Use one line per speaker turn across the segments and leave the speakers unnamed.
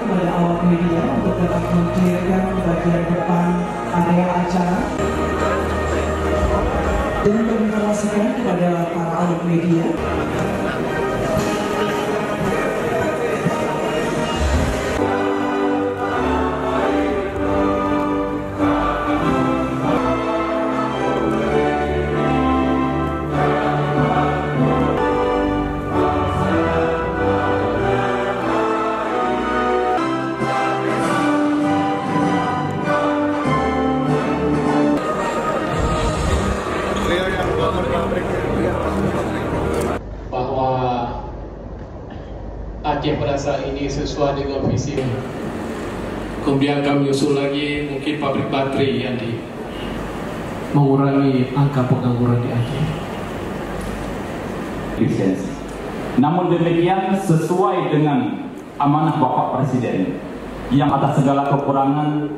kepada awak media untuk dapat mengclearkan bagian depan area acara dan menginformasikan kepada para awak media.
Bahwa Aceh Perasa ini sesuai dengan visi. Kemudian kami usul lagi mungkin pabrik baterai yang mengurangi angka pengangguran di Aceh.
Namun demikian sesuai dengan amanah Bapak Presiden yang atas segala kekurangan,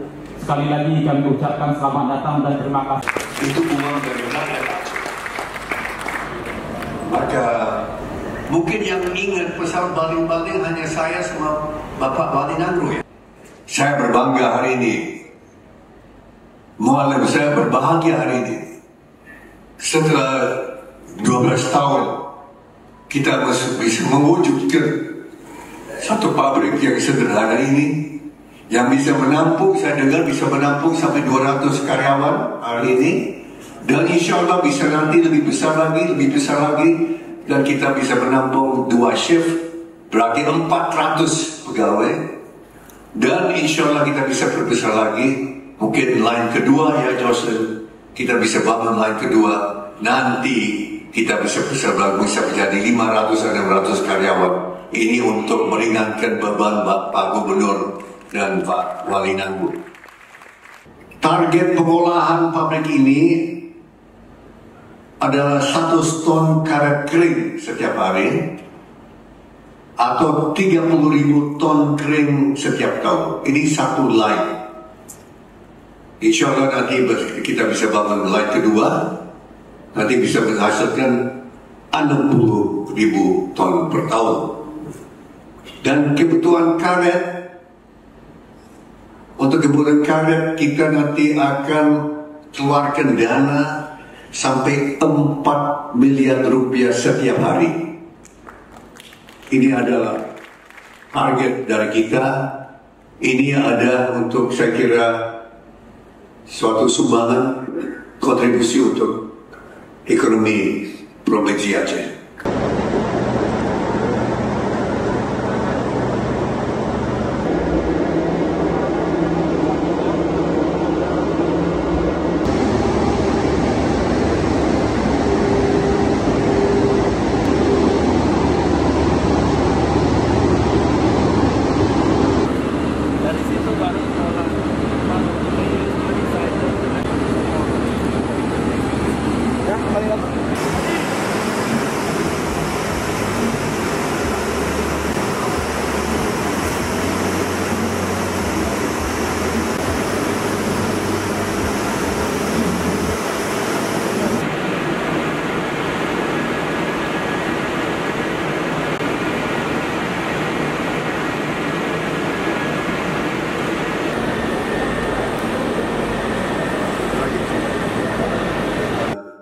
sekali lagi kami ucapkan selamat datang dan terima kasih.
Itu uang dari rakyat. Maka mungkin yang ingat pesawat baling-baling hanya saya sama Bapak Wali Nangro ya. Saya berbangga hari ini. Mualim saya berbahagia hari ini. Setelah 12 tahun kita bisa mewujudkan satu pabrik yang sederhana ini, yang bisa menampung, saya dengar bisa menampung sampai 200 karyawan hari ini, dan insya Allah bisa nanti lebih besar lagi, dan kita bisa menampung 2 shift, berarti 400 pegawai, dan insya Allah kita bisa berbesar lagi, mungkin line kedua ya Jocelyn, kita bisa bangun line kedua, nanti kita bisa besar lagi, bisa menjadi 500-600 karyawan. Ini untuk meringankan beban Pak Gubernur dan Pak Wali Nangro. Target pengolahan pabrik ini adalah 1 ton karet kering setiap hari atau 30.000 ton kering setiap tahun. Ini satu line. Insya Allah nanti kita bisa bangun line kedua, nanti bisa menghasilkan 60.000 ton per tahun. Dan kebutuhan karet, untuk kebutuhan karet kita nanti akan keluarkan dana sampai 4 miliar rupiah setiap hari. Ini adalah target dari kita. Ini ada untuk saya kira suatu sumbangan kontribusi untuk ekonomi Provinsi Aceh.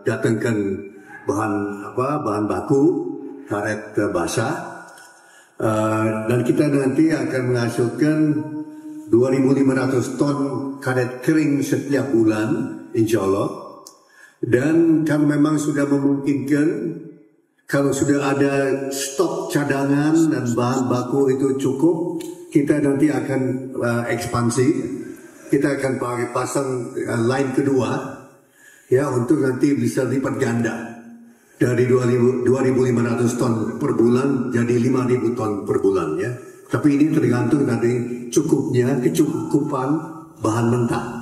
Datangkan bahan baku karet basah, dan kita nanti akan menghasilkan 2.500 ton karet kering setiap bulan, insya Allah. Dan kalau memang sudah memungkinkan, kalau sudah ada stok cadangan dan bahan baku itu cukup, kita nanti akan ekspansi. Kita akan pasang line kedua, ya, untuk nanti bisa lipat ganda dari 2.500 ton per bulan jadi 5.000 ton per bulan ya. Tapi ini tergantung dari kecukupan bahan mentah.